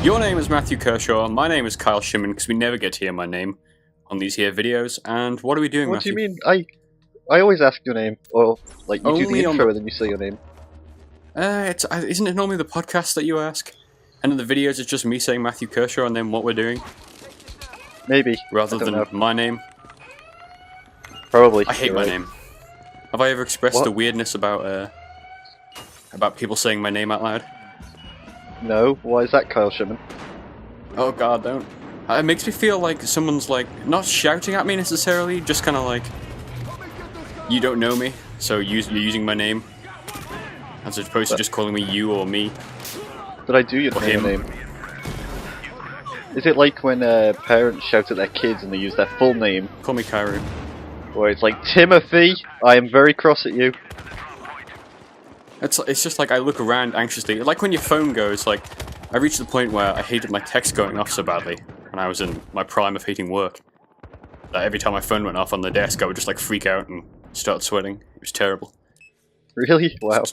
Your name is Matthew Kershaw, my name is Kyle Shimon, because we never get to hear my name on these here videos, and what are we doing, What Matthew? do you mean? I always ask your name, or like you do Only the on intro the- and then you say your name. Isn't it normally the podcast that you ask? And in the videos it's just me saying Matthew Kershaw and then what we're doing, Maybe. rather I don't than know. my name? Probably. I hate you're my right. name. Have I ever expressed What? the weirdness about people saying my name out loud? No. Why is that, Kyle Shimon? Oh god, don't. It makes me feel like someone's like, not shouting at me necessarily, just kind of like, you don't know me, so you're using my name, as opposed to just calling me you or me. Did I do your Or him. name? Is it like when parents shout at their kids and they use their full name? Call me Kairu. Where it's like, Timothy, I am very cross at you. It's just like I look around anxiously, like when your phone goes, like, I reached the point where I hated my text going off so badly, when I was in my prime of hating work, that every time my phone went off on the desk I would just like freak out and start sweating. It was terrible. Really? Wow.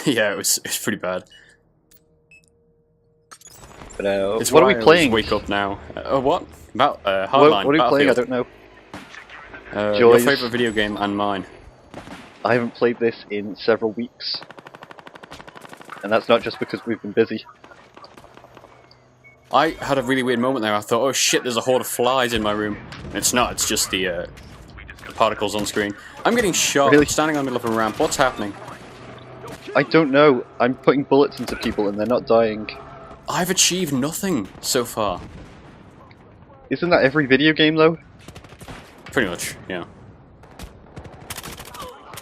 Yeah, it was pretty bad. But, It's what are why we I playing? always wake up now. What? About Hardline. What are we playing? I Battlefield. don't know. Your Joyous. favorite video game and mine. I haven't played this in several weeks. And that's not just because we've been busy. I had a really weird moment there. I thought, oh shit, there's a horde of flies in my room. And it's not, it's just the particles on screen. I'm getting shot. Really? I'm standing on the middle of a ramp. What's happening? I don't know. I'm putting bullets into people and they're not dying. I've achieved nothing so far. Isn't that every video game though? Pretty much, yeah.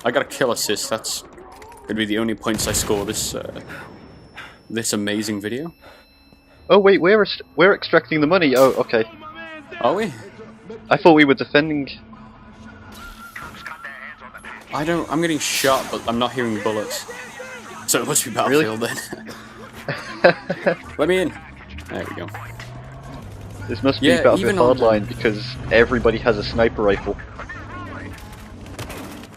I got a kill assist. That's gonna be the only points I score this this amazing video. Oh wait, we're extracting the money. Oh, okay. Are we? I thought we were defending. I'm getting shot, but I'm not hearing bullets. So it must be Battlefield then. Let me in. There we go. This must Yeah, be Battlefield even on Hardline because everybody has a sniper rifle.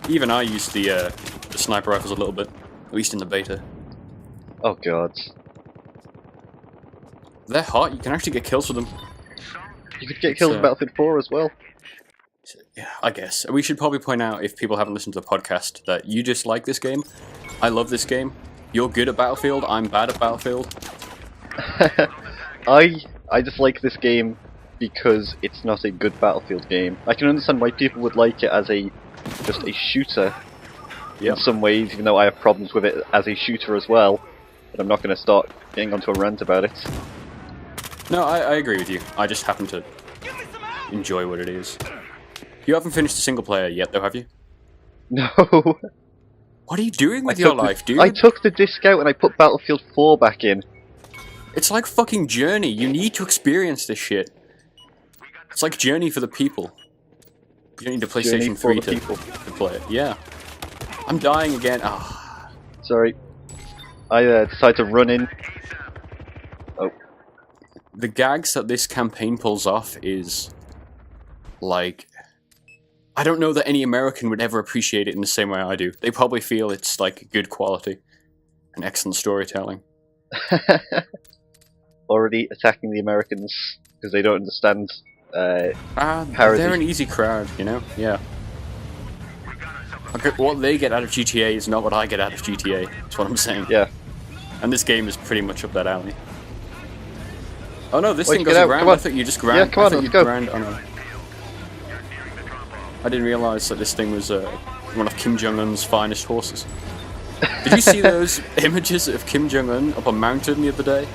Even I used the sniper rifles a little bit, at least in the beta. Oh god. They're hot. You can actually get kills with them. You could get killed in Battlefield 4 as well. Yeah, I guess. We should probably point out, if people haven't listened to the podcast, that you dislike this game. I love this game. You're good at Battlefield. I'm bad at Battlefield. I just like this game because it's not a good Battlefield game. I can understand why people would like it as just a shooter in some ways, even though I have problems with it as a shooter as well. But I'm not going to start getting onto a rant about it. No, I agree with you. I just happen to enjoy what it is. You haven't finished the single player yet, though, have you? No. What are you doing with your life, dude? I took the disc out and I put Battlefield 4 back in. It's like fucking Journey. You need to experience this shit. It's like Journey for the people. You don't need a PlayStation 3 to play it. Yeah. I'm dying again. Ah. Sorry. I decided to run in. Oh. The gags that this campaign pulls off is like, I don't know that any American would ever appreciate it in the same way I do. They probably feel it's like good quality and excellent storytelling. Already attacking the Americans because they don't understand parody. They're an easy crowd, you know? Yeah. Okay, what they get out of GTA is not what I get out of GTA. That's what I'm saying. Yeah. And this game is pretty much up that alley. Oh no, this Wait, thing get goes out, around. come on. I thought you just ground. Yeah, come on, I thought let's you go. ground on a... I didn't realize that this thing was one of Kim Jong-un's finest horses. Did you see those images of Kim Jong-un up a mountain the other day?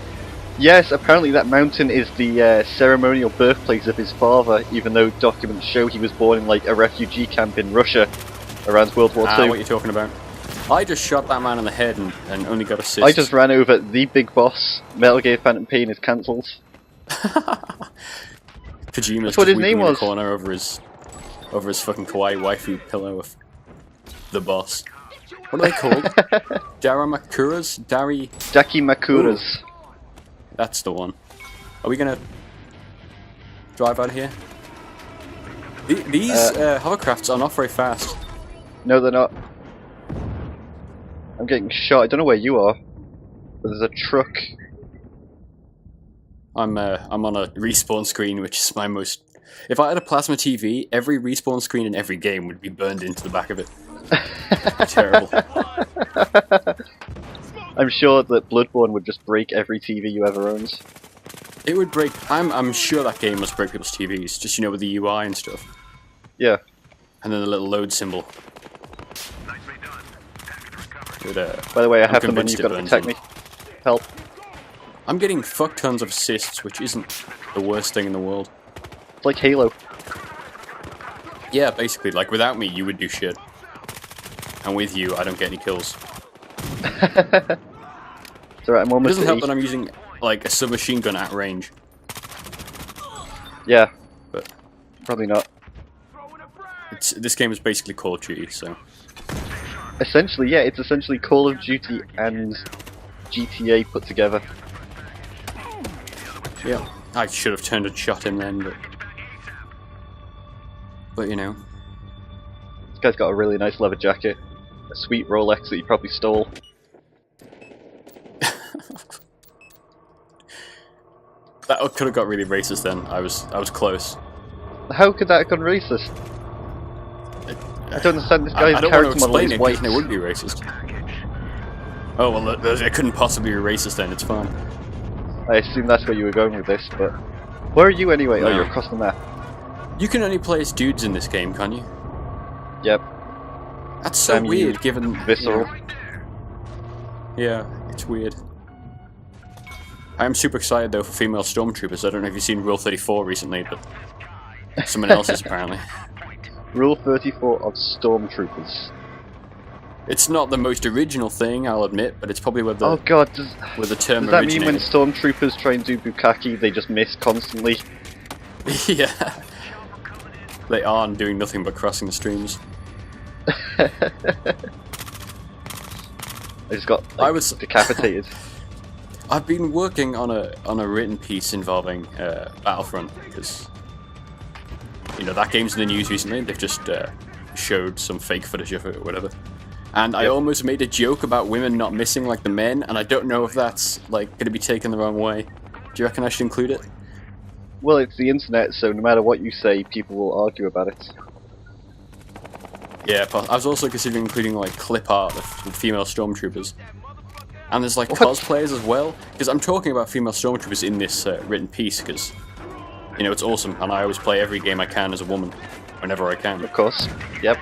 Yes, apparently that mountain is the ceremonial birthplace of his father, even though documents show he was born in like a refugee camp in Russia around World War II. What you're talking about. I just shot that man in the head and only got assists. I just ran over the big boss. Metal Gear Phantom Pain is cancelled. Kojima's That's what just his weeping name in the was. corner over his fucking kawaii waifu pillow of the boss. What are they called? Daramakuras? Dakimakuras. That's the one. Are we gonna drive out of here? These hovercrafts are not very fast. No, they're not. I'm getting shot. I don't know where you are, but there's a truck. I'm on a respawn screen, which is my most. If I had a plasma TV, every respawn screen in every game would be burned into the back of it. Terrible. I'm sure that Bloodborne would just break every TV you ever owned. It would break. I'm sure that game must break people's TVs, just with the UI and stuff. Yeah. And then the little load symbol. But, by the way, I I'm have the money. convinced You've got to protect me. Help. I'm getting fuck tons of assists, which isn't the worst thing in the world. It's like Halo. Yeah, basically, like without me, you would do shit. And with you, I don't get any kills. It's alright, I'm It almost doesn't at help E. that I'm using like a submachine gun at range. Yeah. But probably not. This game is basically Call of Duty, so. Essentially, yeah, it's essentially Call of Duty and GTA put together. Yeah. I should have turned and shot him then, but you know. This guy's got a really nice leather jacket. A sweet Rolex that he probably stole. That could have got really racist then. I was close. How could that have gone racist? I don't understand, this guy's I don't want to character model explain is it white. because it would be racist. Oh well, it couldn't possibly be racist then. It's fine. I assume that's where you were going with this, but... Where are you anyway? No. Oh, you're across the map. You can only play as dudes in this game, can't you? Yep. That's so Damn you, weird, given... Visceral. Yeah, it's weird. I am super excited though for female stormtroopers. I don't know if you've seen Rule 34 recently, but someone else's apparently. Rule 34 of Stormtroopers. It's not the most original thing, I'll admit, but it's probably where the Oh god, where the term does that mean when originated. Stormtroopers try and do Bukkake, they just miss constantly? Yeah. They aren't doing nothing but crossing the streams. I just got like, I was decapitated. I've been working on a written piece involving Battlefront because that game's in the news recently. They've just showed some fake footage of it or whatever, and I almost made a joke about women not missing like the men, and I don't know if that's like going to be taken the wrong way. Do you reckon I should include it? Well, it's the internet, so no matter what you say, people will argue about it. Yeah, I was also considering including like clip art of female stormtroopers. And there's like What? cosplayers as well, because I'm talking about female stormtroopers in this written piece, because it's awesome, and I always play every game I can as a woman, whenever I can. Of course. Yep.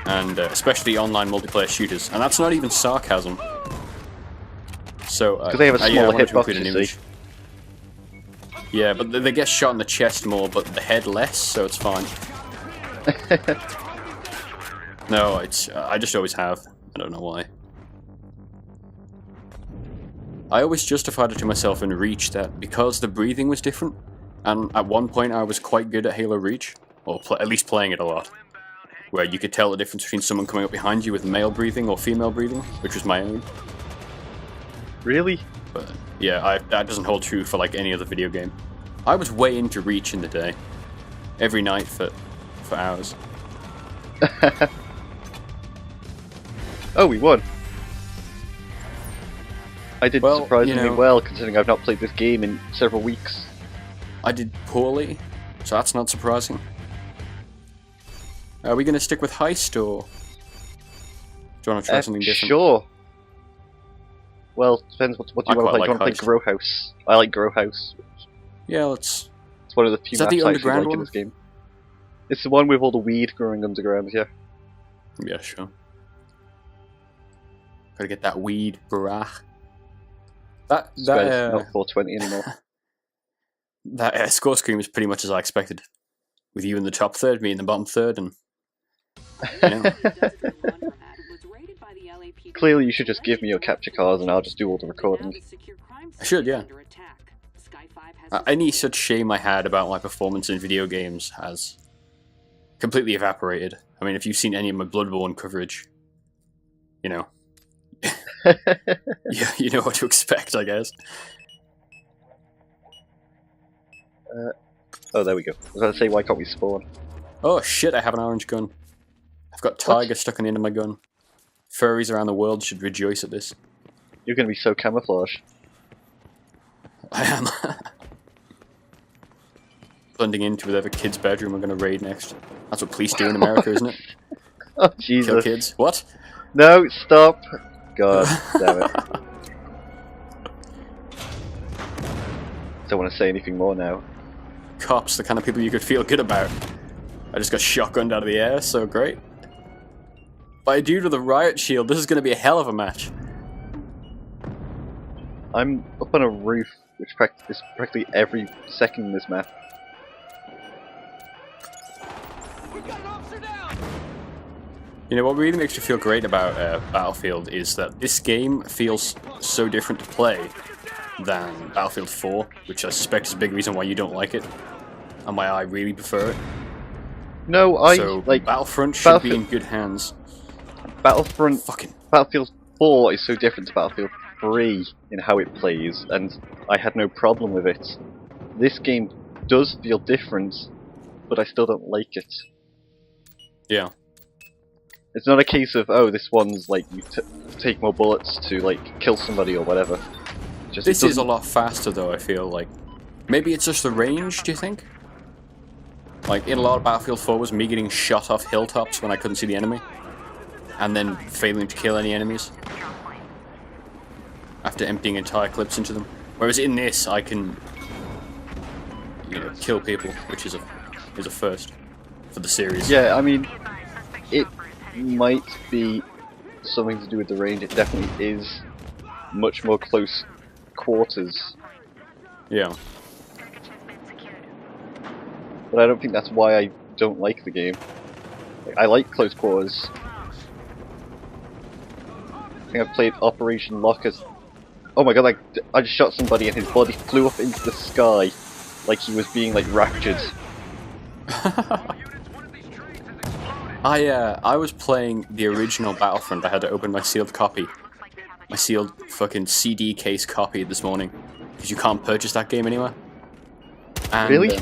And especially online multiplayer shooters, and that's not even sarcasm. So Because they have a yeah, I smaller wanted to hitbox, include an you image. see. Yeah, but they get shot in the chest more, but the head less, so it's fine. No, I just always have. I don't know why. I always justified it to myself in Reach that because the breathing was different, and at one point I was quite good at Halo Reach, or at least playing it a lot, where you could tell the difference between someone coming up behind you with male breathing or female breathing, which was my own. Really? But yeah, that doesn't hold true for like any other video game. I was way into Reach in the day, every night for hours. Oh, we won. I did Well, surprisingly well, considering I've not played this game in several weeks. I did poorly, so that's not surprising. Are we going to stick with Heist, or do you want to try something different? Sure. Well, depends what do I you want to quite play. Do you like want to play Grow House? I like Grow House. Yeah, let's... It's one of the few Is that maps the I actually underground like in one? this game. It's the one with all the weed growing underground, yeah. Yeah, sure. Gotta get that weed, brah. It's not 420 anymore. That score screen was pretty much as I expected. With you in the top third, me in the bottom third, and... Clearly you should just give me your capture cards and I'll just do all the recording. I should, yeah. Any such shame I had about my performance in video games has completely evaporated. I mean, if you've seen any of my Bloodborne coverage, you know what to expect, I guess. Oh, there we go. I was going to say, why can't we spawn? Oh shit, I have an orange gun. I've got tiger stuck on the end of my gun. Furries around the world should rejoice at this. You're going to be so camouflaged. I am. blending into whatever kid's bedroom we're going to raid next. That's what police do in America, isn't it? Oh, Jesus. Kill kids. What? No, stop. God damn it. Don't want to say anything more now. Cops, the kind of people you could feel good about. I just got shotgunned out of the air, so great. By a dude with a riot shield, this is going to be a hell of a match. I'm up on a roof, which is practically every second in this map. You know, what really makes me feel great about Battlefield is that this game feels so different to play than Battlefield 4, which I suspect is a big reason why you don't like it, and why I really prefer it. No, So, like Battlefront should be in good hands. Battlefield 4 is so different to Battlefield 3 in how it plays, and I had no problem with it. This game does feel different, but I still don't like it. Yeah. It's not a case of, oh, this one's like, you take more bullets to like kill somebody or whatever. Just, this is a lot faster though, I feel like. Maybe it's just the range, do you think? Like, in a lot of Battlefield 4 was me getting shot off hilltops when I couldn't see the enemy, and then failing to kill any enemies after emptying entire clips into them. Whereas in this, I can, you know, kill people, which is a first for the series. Yeah, I mean, it might be something to do with the range. It definitely is much more close quarters. Yeah. But I don't think that's why I don't like the game. Like, I like close quarters. I think I've played Operation Lockers. Oh my god, like, I just shot somebody and his body flew up into the sky like he was being, like, raptured. I was playing the original Battlefront. I had to open my sealed copy. My sealed fucking CD case copy this morning. Because you can't purchase that game anywhere. And, really?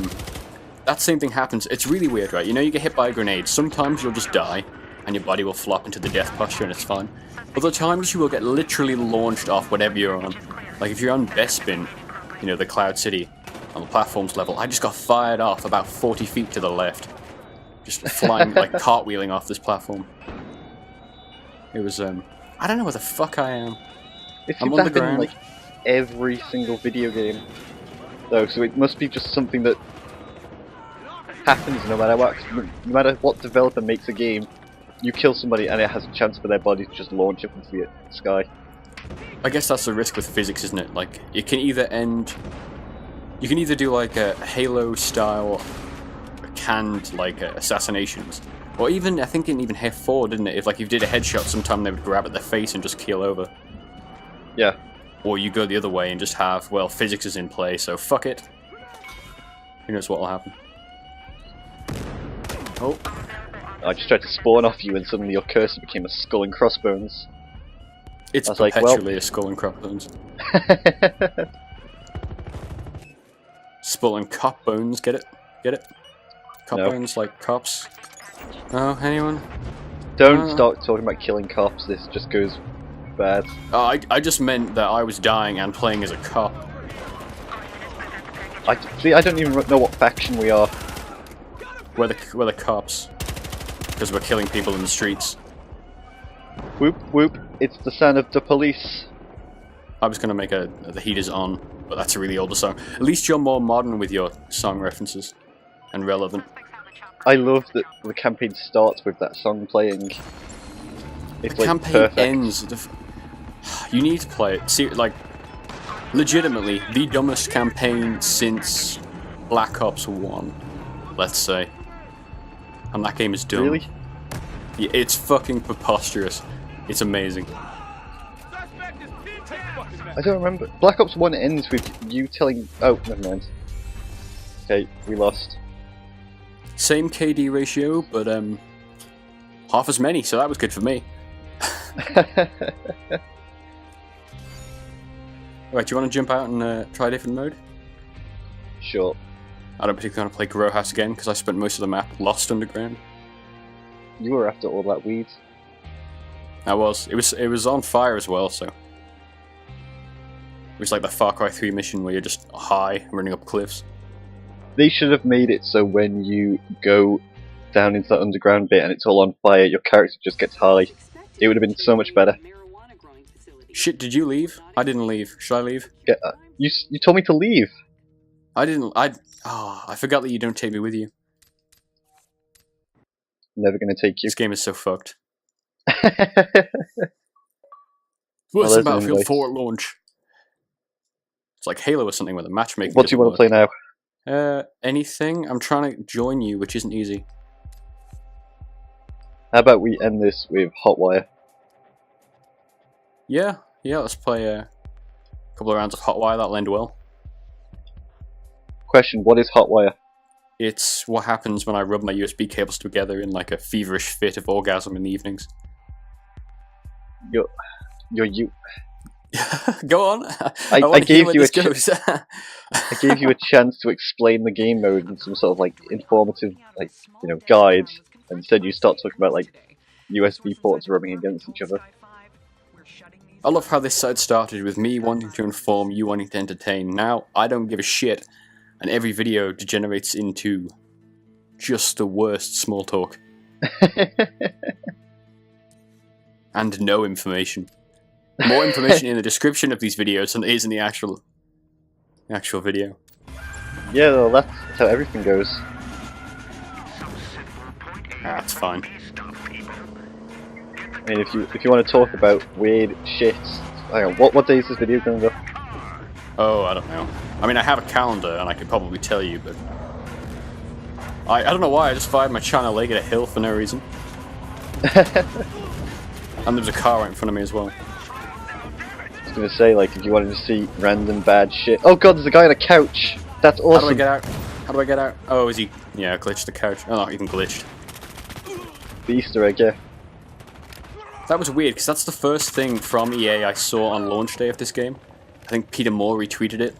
That same thing happens. It's really weird, right? You know, you get hit by a grenade. Sometimes you'll just die, and your body will flop into the death posture, and it's fine. Other times you will get literally launched off whatever you're on. Like if you're on Bespin, you know, the Cloud City, on the platforms level, I just got fired off about 40 feet to the left. Just flying, like cartwheeling off this platform. It was, I don't know where the fuck I am. It I'm seems on to the happen in, ground. like, every single video game, though, so it must be just something that happens no matter what developer makes a game. You kill somebody and it has a chance for their body to just launch up into the sky. I guess that's the risk with physics, isn't it? Like, it can either end... You can either do, like, a Halo-style canned, like, assassinations. Or even, I think in even Halo 4, didn't it? If, like, you did a headshot, sometime they would grab at their face and just keel over. Yeah. Or you go the other way and just have, well, physics is in play, so fuck it. Who knows what will happen. Oh. I just tried to spawn off you and suddenly your cursor became a skull and crossbones. It's like, perpetually well... a skull and crossbones. Skull and cop bones, get it? Get it? Cop bones like cops. Oh, anyone? Don't start talking about killing cops, this just goes bad. Oh, I just meant that I was dying and playing as a cop. I don't even know what faction we are. We're the cops. Because we're killing people in the streets. Whoop whoop, it's the sound of the police. I was gonna make the heat is on, but that's a really older song. At least you're more modern with your song references. And relevant. I love that the campaign starts with that song playing. It's the like campaign perfect. ends. You need to play it. See, like, legitimately, the dumbest campaign since Black Ops 1, let's say. And that game is dumb. Really? Yeah, it's fucking preposterous. It's amazing. I don't remember. Black Ops 1 ends with you telling... Oh, never mind. Okay, we lost. Same KD ratio, but half as many, so that was good for me. Right, do you want to jump out and try a different mode? Sure. I don't particularly want to play Grow House again, because I spent most of the map lost underground. You were after all that weed. I was. It was on fire as well, so... It was like the Far Cry 3 mission where you're just high, running up cliffs. They should have made it so when you go down into that underground bit and it's all on fire, your character just gets high. It would have been so much better. Shit, did you leave? I didn't leave. Should I leave? Yeah, you told me to leave. I didn't. I forgot that you don't take me with you. Never gonna take you. This game is so fucked. Well, Worse than there's an Battlefield invite. 4 at launch. It's like Halo or something with a matchmaking. What do you want to play now? Anything? I'm trying to join you, which isn't easy. How about we end this with Hotwire? Yeah, let's play a couple of rounds of Hotwire, that'll end well. Question, what is Hotwire? It's what happens when I rub my USB cables together in like a feverish fit of orgasm in the evenings. You. Go on. I gave you I I gave you a chance to explain the game mode in some sort of like informative, like, you know, guides, and instead you start talking about like USB ports rubbing against each other. I love how this side started with me wanting to inform, you wanting to entertain. Now I don't give a shit, and every video degenerates into just the worst small talk and no information. More information in the description of these videos than there is in the actual video. Yeah, well, that's how everything goes. That's fine. I mean, if you want to talk about weird shit, hang on, what day is this video going up? Oh, I don't know. I mean, I have a calendar and I could probably tell you, but I don't know why I just fired my China leg at a hill for no reason. And there was a car right in front of me as well. I was gonna say, like, if you wanted to see random bad shit. Oh god, there's a guy on a couch! That's awesome! How do I get out? How do I get out? Oh, is he? Yeah, glitched the couch. Oh, not even glitched. The Easter egg, yeah. That was weird, because that's the first thing from EA I saw on launch day of this game. I think Peter Moore retweeted it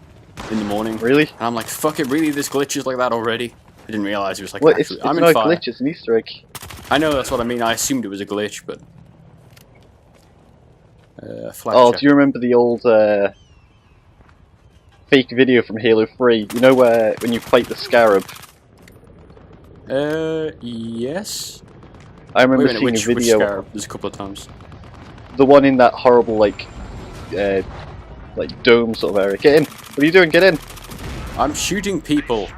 in the morning. Really? And I'm like, fuck it, really? There's glitches like that already? I didn't realize it was like, Well, actually, it's I'm not in a fire. glitch, it's an Easter egg. I know, that's what I mean. I assumed it was a glitch, but... Oh, do you remember the old fake video from Halo 3? You know where when you fight the Scarab? Yes? I remember Wait a minute, seeing which a video. Scarab? There's a couple of times. The one in that horrible, like dome sort of area. Get in! What are you doing? Get in! I'm shooting people.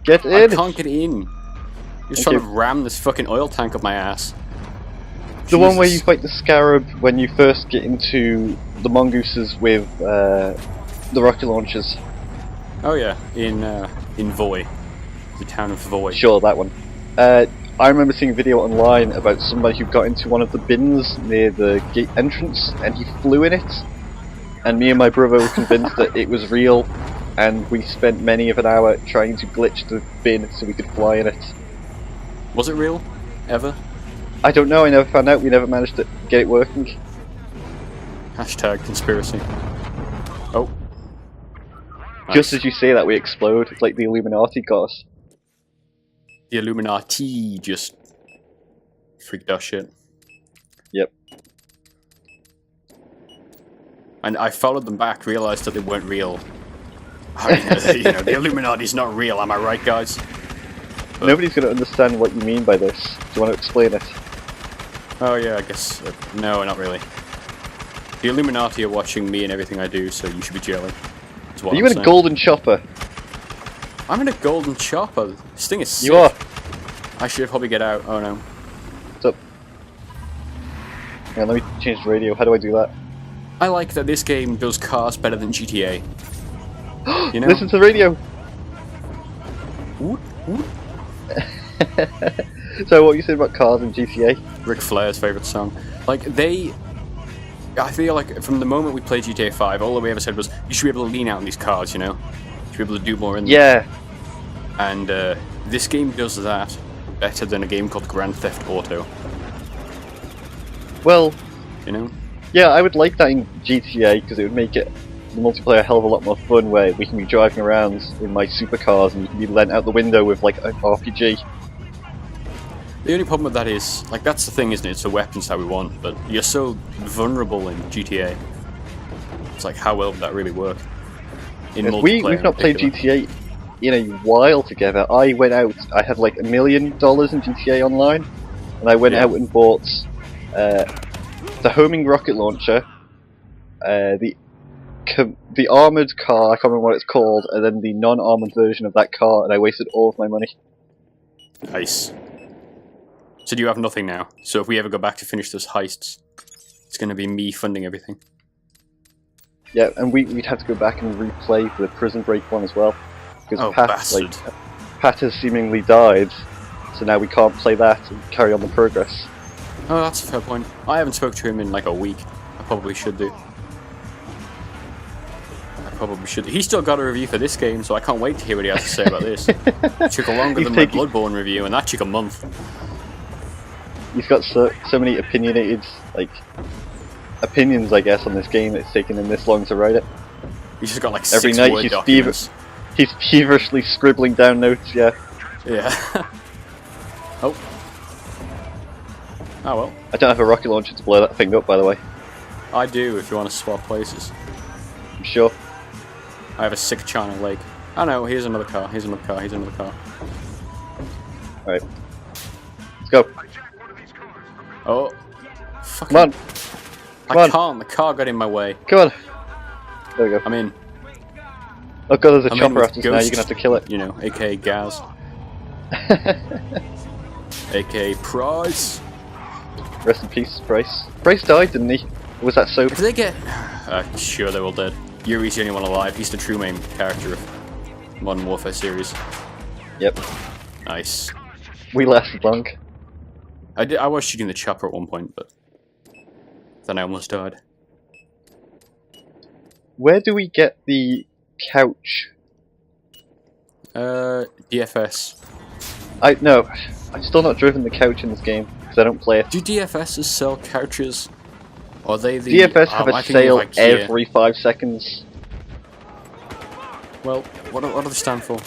Get in! I can't get in. You're Okay. trying to ram this fucking oil tank up my ass. The one where you Jesus. fight the Scarab when you first get into the mongooses with the rocket launchers. Oh yeah, in Voy. The town of Voy. Sure, that one. I remember seeing a video online about somebody who got into one of the bins near the gate entrance and he flew in it. And me and my brother were convinced that it was real, and we spent many of an hour trying to glitch the bin so we could fly in it. Was it real? Ever? I don't know, I never found out, we never managed to get it working. Hashtag conspiracy. Oh. Just Nice. as you say that, we explode. It's like the Illuminati got us. The Illuminati just freaked our shit. Yep. And I followed them back, realized that they weren't real. I mean, you know, the Illuminati's not real, am I right, guys? Nobody's going to understand what you mean by this. Do you want to explain it? Oh yeah, I guess. No, not really. The Illuminati are watching me and everything I do, so you should be jailing. That's what Are you I'm in a saying. golden chopper? I'm in a golden chopper. This thing is sick. You are. I should probably get out. Oh no. What's up? Yeah, let me change the radio. How do I do that? I like that this game does cars better than GTA. You know? Listen to the radio! Woot, woot. So what you said about cars in GTA? Ric Flair's favourite song. Like, I feel like from the moment we played GTA 5, all that we ever said was, you should be able to lean out in these cars, you know? You should be able to do more in them. Yeah. And this game does that better than a game called Grand Theft Auto, Well, you know? yeah, I would like that in GTA because it would make it the multiplayer a hell of a lot more fun where we can be driving around in my supercars and you can be lent out the window with like an RPG. The only problem with that is, like, that's the thing, isn't it? It's the weapons that we want, but you're so vulnerable in GTA. It's like, how well would that really work? In Yes, multiplayer we've not in played particular. GTA. in a while together. I went out. I had like $1 million in GTA Online, and I went out and bought the homing rocket launcher, the armoured car. I can't remember what it's called, and then the non-armoured version of that car, and I wasted all of my money. Nice. So do you have nothing now? So if we ever go back to finish those heists, it's going to be me funding everything. Yeah, and we'd have to go back and replay for the Prison Break one as well. Because Pat has seemingly died, so now we can't play that and carry on the progress. Oh, that's a fair point. I haven't spoke to him in like a week. I probably should do. He's still got a review for this game, so I can't wait to hear what he has to say about this. It took longer than my Bloodborne review, and that took a month. He's got so many opinionated, opinions, I guess, on this game. It's taken him this long to write it. He's just got like every 6 night Word documents. He's feverishly scribbling down notes. Yeah. Yeah. Oh. Oh well. I don't have a rocket launcher to blow that thing up, by the way. I do. If you want to swap places. I'm sure. I have a sick China Lake. Oh no, here's another car. Here's another car. Here's another car. Alright. Let's go. Oh. Fuck. Come on. I can't. The car got in my way. Come on. There we go. I'm in. Oh god, there's a chopper after us now. You're gonna have to kill it. You know, aka Gaz. aka Price. Rest in peace, Price. Price died, didn't he? Or was that Soap? If they get... sure, they're all dead. Yuri's the only one alive. He's the true main character of Modern Warfare series. Yep. Nice. We lasted long. I was shooting the chopper at one point, but then I almost died. Where do we get the couch? DFS. No, I've still not driven the couch in this game because I don't play it. Do DFSs sell couches? Or are they the... DFS have a sale every 5 seconds. Well, what do they stand for?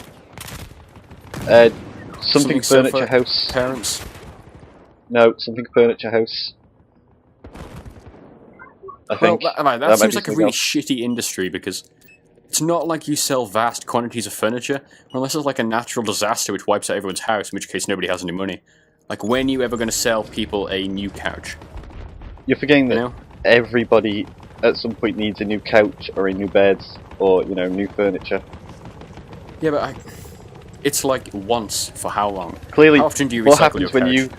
Something furniture house. Parents? No, something furniture house. I think. Well, that seems like a really shitty industry because it's not like you sell vast quantities of furniture unless it's like a natural disaster which wipes out everyone's house, in which case nobody has any money. Like, when are you ever going to sell people a new couch? You're forgetting that everybody at some point needs a new couch or a new bed or, you know, new furniture. Yeah, but it's like once for how long? Clearly, how often do you recycle what happens your when couch?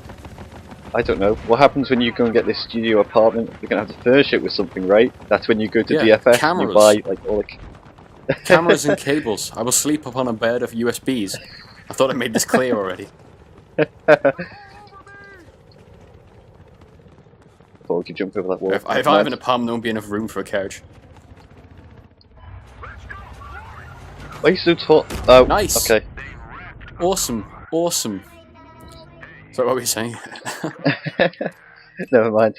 I don't know. What happens when you go and get this studio apartment? You're going to have to furnish it with something, right? That's when you go to DFS and you buy, like, all the... Cameras and cables. I will sleep upon a bed of USBs. I thought I made this clear already. Thought we could jump over that wall. If I have an apartment, there won't be enough room for a couch. Why are you so tall? Oh, nice. Okay. Awesome. Awesome. So what were you saying? Never mind.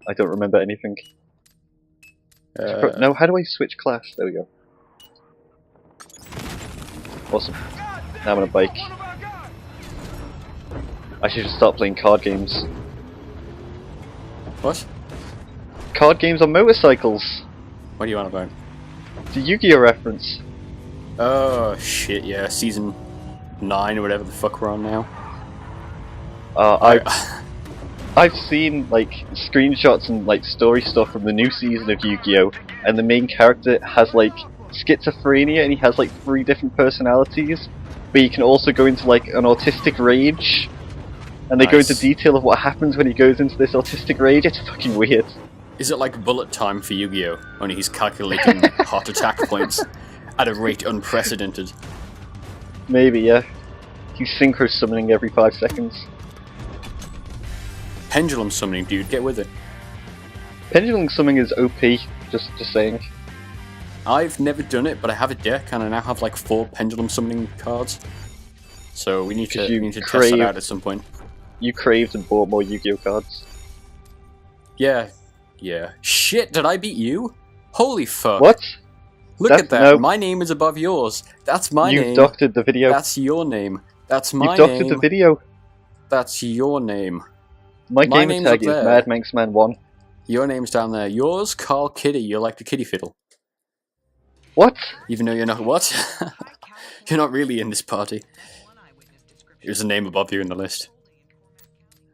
I don't remember anything. No, how do I switch class? There we go. Awesome. Now I'm on a bike. I should just start playing card games. What? Card games on motorcycles! What do you want about? It's a Yu-Gi-Oh reference. Oh, shit, yeah. Season 9 or whatever the fuck we're on now. I've seen, like, screenshots and, like, story stuff from the new season of Yu-Gi-Oh! And the main character has, like, schizophrenia and he has, like, 3 different personalities. But he can also go into, like, an autistic rage. And they go into detail of what happens when he goes into this autistic rage. It's fucking weird. Is it like bullet time for Yu-Gi-Oh? Only he's calculating heart attack points at a rate unprecedented. Maybe, yeah. He's synchro summoning every 5 seconds. Pendulum summoning, dude, get with it. Pendulum summoning is OP, just saying. I've never done it, but I have a deck and I now have like 4 pendulum summoning cards. So we need to test that out at some point. You craved and bought more Yu-Gi-Oh cards. Yeah. Yeah. Shit, did I beat you? Holy fuck. What? Look at that. No. My name is above yours. That's my name. You've doctored the video. That's your name. That's my name. You've doctored the video. That's your name. My gamer tag is MadManxman1. Your name's down there. Yours, Carl Kitty. You're like the kitty fiddle. What? Even though you're not what? You're not really in this party. Here's a name above you in the list.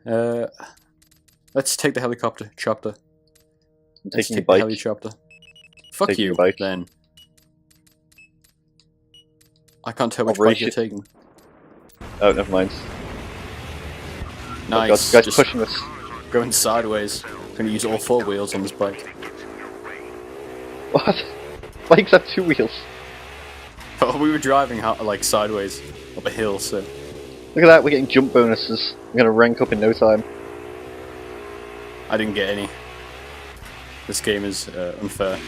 Let's take the helicopter, chopper. Let's Taking take a bike. the helicopter. Fuck Taking you, a bike. then. I can't tell which I'll bike race you're you. taking. Oh, never mind. Nice. Oh, God, guys Just pushing us. going sideways. Gonna use all 4 wheels on this bike. What? Bikes have 2 wheels. Oh, we were driving like sideways up a hill, so Look at that, we're getting jump bonuses. We're gonna rank up in no time. I didn't get any. This game is unfair.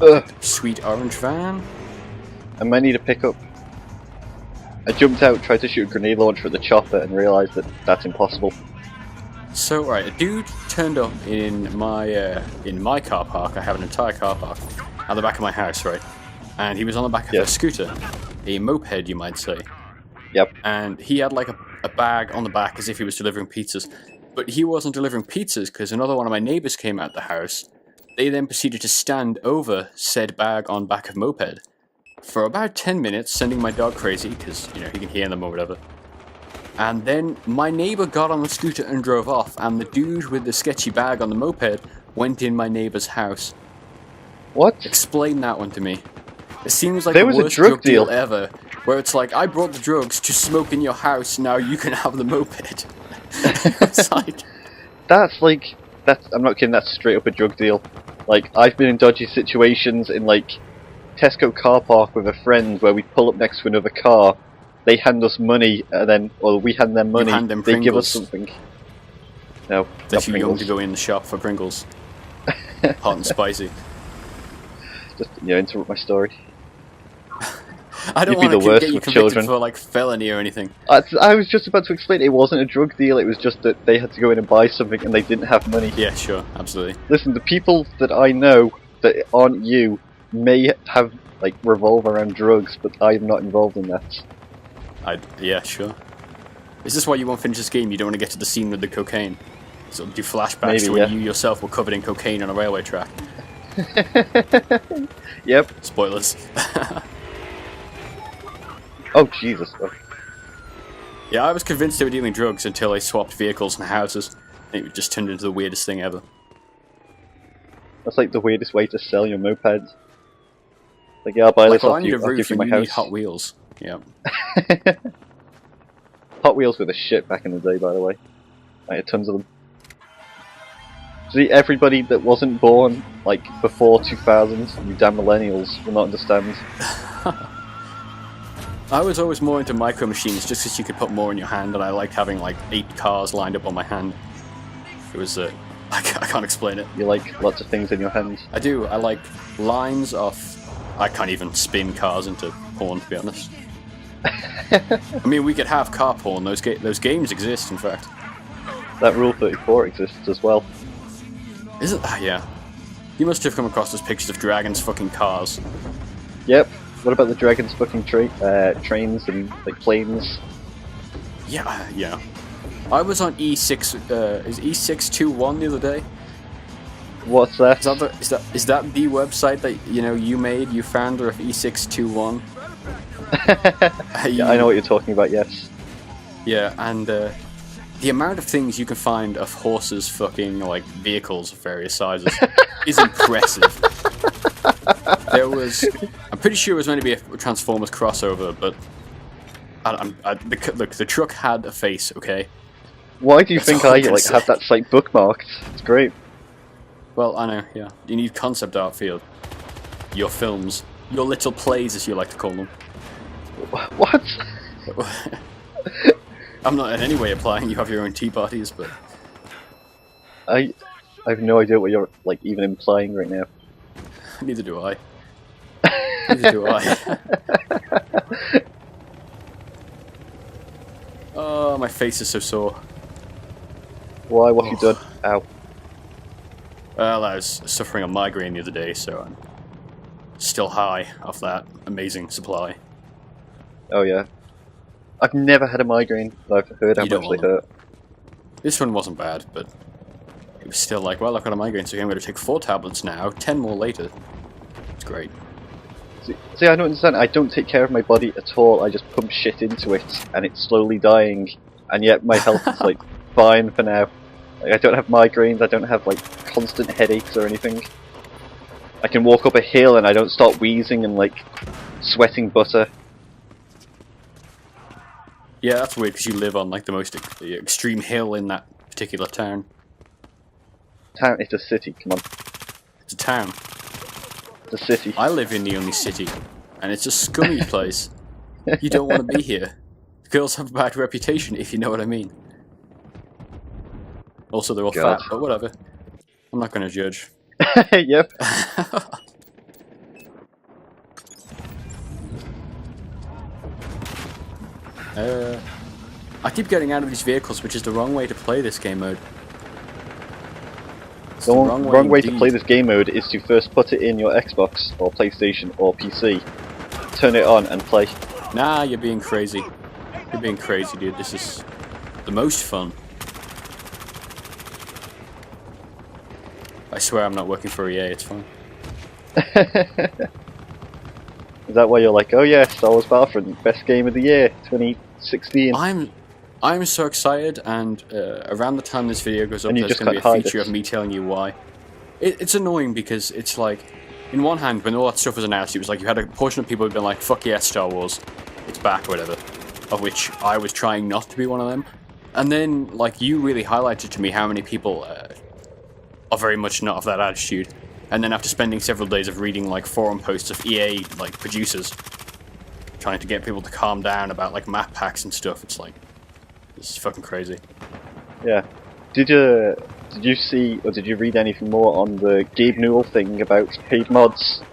Ugh, Sweet orange van. I might need to pick up. I jumped out, tried to shoot a grenade launcher at the chopper, and realised that that's impossible. So, right, a dude turned up in my car park. I have an entire car park at the back of my house, right? And he was on the back of a scooter, a moped, you might say. Yep. And he had like a bag on the back as if he was delivering pizzas. But he wasn't delivering pizzas because another one of my neighbours came out the house. They then proceeded to stand over said bag on back of moped for about 10 minutes, sending my dog crazy because, you know, he can hear them or whatever. And then my neighbour got on the scooter and drove off, and the dude with the sketchy bag on the moped went in my neighbour's house. What? Explain that one to me. It seems like There the was a worst drug deal deal. ever, where it's like, I brought the drugs to smoke in your house, now you can have the moped. It's like... I'm not kidding, that's straight up a drug deal. Like, I've been in dodgy situations in, like, Tesco car park with a friend where we pull up next to another car, they hand us money, and then, or we hand them money, hand them they give us Pringles. something. No, They're not too young Pringles. to go in the shop for Pringles. Hot and spicy. Just, interrupt my story. I don't You'd be want the to worst get you with convicted children. for, like, felony or anything. I was just about to explain, it wasn't a drug deal, it was just that they had to go in and buy something and they didn't have money. Yeah, sure, absolutely. Listen, the people that I know that aren't you may have, like, revolve around drugs, but I'm not involved in that. Yeah, sure. Is this why you won't finish this game? You don't want to get to the scene with the cocaine? So do flashbacks Maybe, to when yeah. you yourself were covered in cocaine on a railway track. Yep. Spoilers. Oh, Jesus. Oh. Yeah, I was convinced they were dealing drugs until they swapped vehicles and houses. And it just turned into the weirdest thing ever. That's like the weirdest way to sell your moped. Like, yeah, I'll buy Like, this well, I off need you, a I'll roof give you and my you need house. Hot Wheels. Yeah. Hot Wheels were the shit back in the day, by the way. I had tons of them. See, everybody that wasn't born, like, before 2000, you damn millennials, will not understand. I was always more into micro machines just because you could put more in your hand, and I liked having like 8 cars lined up on my hand. It was, I can't explain it. You like lots of things in your hands. I do. I like lines of. I can't even spin cars into porn, to be honest. I mean, we could have car porn. Those games exist, in fact. That Rule 34 exists as well. Is it? Yeah. You must have come across those pictures of dragons fucking cars. Yep. What about the dragons fucking trains and, like, planes? Yeah, yeah. I was on E6. Is E621 the other day? What's that? Is that the website that you made? You founder of E621? Yeah, I know what you're talking about, yes. Yeah, and the amount of things you can find of horses fucking like vehicles of various sizes is impressive. I'm pretty sure it was meant to be a Transformers crossover, but the truck had a face, okay? Why do you That's think all I I'm gonna like have say. that site bookmarked? It's great. Well, I know, yeah. You need concept art for your films. Your little plays, as you like to call them. What? I'm not in any way implying you have your own tea parties, but... I have no idea what you're, like, even implying right now. Neither do I. Neither do I. Oh, my face is so sore. Why? What have you done? Ow. Well, I was suffering a migraine the other day, so I'm still high off that amazing supply. Oh yeah. I've never had a migraine, but I've heard how You don't much they want hurt. This one wasn't bad, but was still like, well, look, what am I going to do? I'm going to take 4 tablets now, 10 more later. It's great. See, I don't understand. I don't take care of my body at all. I just pump shit into it, and it's slowly dying. And yet my health is like fine for now. Like, I don't have migraines. I don't have like constant headaches or anything. I can walk up a hill and I don't start wheezing and like sweating butter. Yeah, that's weird because you live on like the most extreme hill in that particular town. Town? It's a city. Come on. It's a town. It's a city. I live in the only city, and it's a scummy place. You don't want to be here. Girls have a bad reputation, if you know what I mean. Also, they're all fat, but whatever. I'm not going to judge. Yep. I keep getting out of these vehicles, which is the wrong way to play this game mode. The wrong way to play this game mode is to first put it in your Xbox or PlayStation or PC, turn it on and play. Nah, you're being crazy. You're being crazy, dude. This is the most fun. I swear I'm not working for EA, it's fine. Is that why you're like, oh yeah, Star Wars Battlefront, best game of the year, 2016? I'm so excited, and around the time this video goes up, there's going to be a feature of me telling you why. It's annoying because it's like, in one hand, when all that stuff was announced, it was like you had a portion of people who'd been like, fuck yeah, Star Wars, it's back, or whatever. Of which I was trying not to be one of them. And then, like, you really highlighted to me how many people are very much not of that attitude. And then after spending several days of reading, like, forum posts of EA, like, producers, trying to get people to calm down about, like, map packs and stuff, it's like, this is fucking crazy. Yeah. Did you see, or did you read anything more on the Gabe Newell thing about paid mods?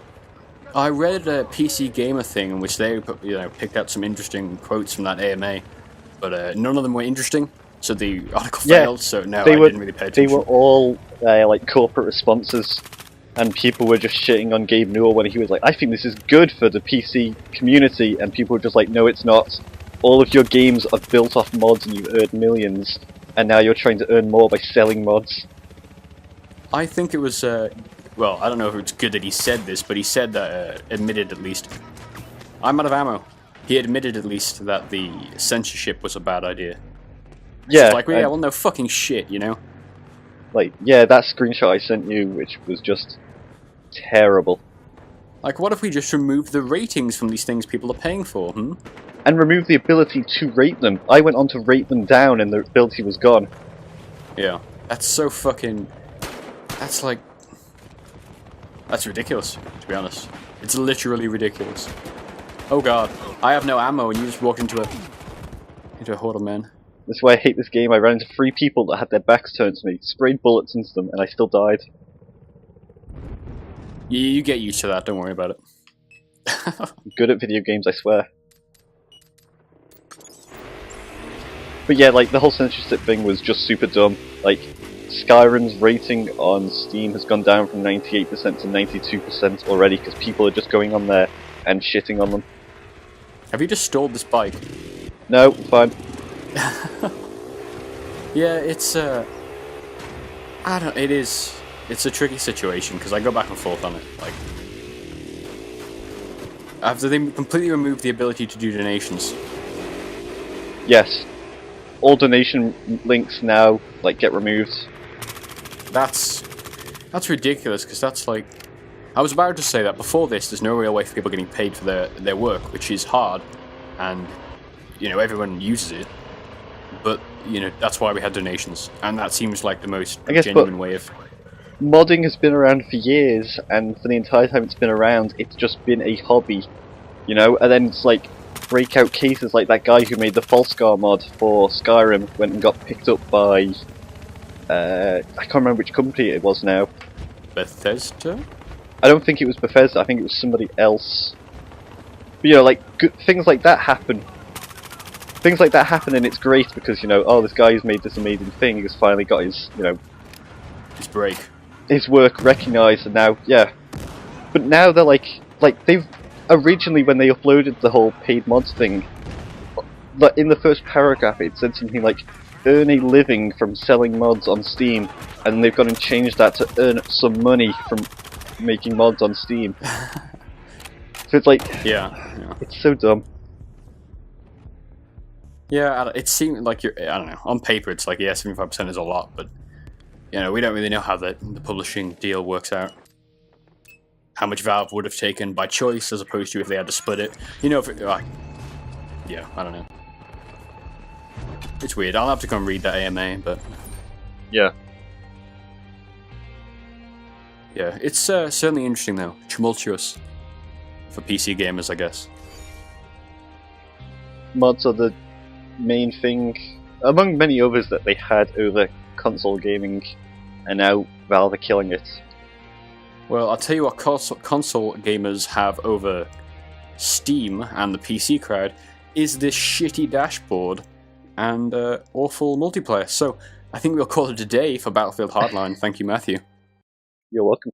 I read a PC Gamer thing in which they, picked out some interesting quotes from that AMA, but none of them were interesting, so the article failed, so no, I didn't really pay attention. They were all, like, corporate responses, and people were just shitting on Gabe Newell when he was like, I think this is good for the PC community, and people were just like, no it's not. All of your games are built off mods and you've earned millions, and now you're trying to earn more by selling mods. I think it was, well, I don't know if it's good that he said this, but he said that, admitted at least, I'm out of ammo. He admitted at least that the censorship was a bad idea. Yeah. So like, well, yeah, well, no fucking shit, you know? Like, yeah, that screenshot I sent you, which was just terrible. Like, what if we just remove the ratings from these things people are paying for, And remove the ability to rate them. I went on to rate them down and the ability was gone. Yeah. That's so fucking... That's like... That's ridiculous, to be honest. It's literally ridiculous. Oh god, I have no ammo and you just walked into a horde of men. That's why I hate this game. I ran into 3 people that had their backs turned to me, sprayed bullets into them, and I still died. You get used to that, don't worry about it. I'm good at video games, I swear. But yeah, like, the whole censorship thing was just super dumb. Like, Skyrim's rating on Steam has gone down from 98% to 92% already, because people are just going on there and shitting on them. Have you just stalled this bike? No, fine. Yeah, it's, I don't know, it's a tricky situation, because I go back and forth on it, like... After they completely removed the ability to do donations. Yes. All donation links now, like, get removed. That's ridiculous, because that's like... I was about to say that before this, there's no real way for people getting paid for their work, which is hard, and, everyone uses it. But, that's why we had donations, and that seems like the most genuine way of... Modding has been around for years, and for the entire time it's been around, it's just been a hobby, and then it's like breakout cases like that guy who made the Falscar mod for Skyrim went and got picked up by, I can't remember which company it was now. Bethesda? I don't think it was Bethesda, I think it was somebody else. But like, things like that happen. Things like that happen and it's great because, oh, this guy who's made this amazing thing has finally got his, his break. His work recognised, and now, yeah. But now they're like they've originally, when they uploaded the whole paid mods thing, in the first paragraph it said something like, earn a living from selling mods on Steam, and they've gone and changed that to earn some money from making mods on Steam. So it's like, yeah. it's so dumb. Yeah, it seemed like I don't know. On paper, it's like 75% is a lot, but we don't really know how the publishing deal works out. How much Valve would have taken by choice as opposed to if they had to split it. If yeah, I don't know. It's weird. I'll have to go and read that AMA, but yeah, it's certainly interesting though. Tumultuous for PC gamers, I guess. Mods are the main thing, among many others that they had over console gaming, and now Valve are killing it. Well, I'll tell you what console gamers have over Steam and the PC crowd is this shitty dashboard and awful multiplayer. So I think we'll call it a day for Battlefield Hardline. Thank you, Matthew. You're welcome.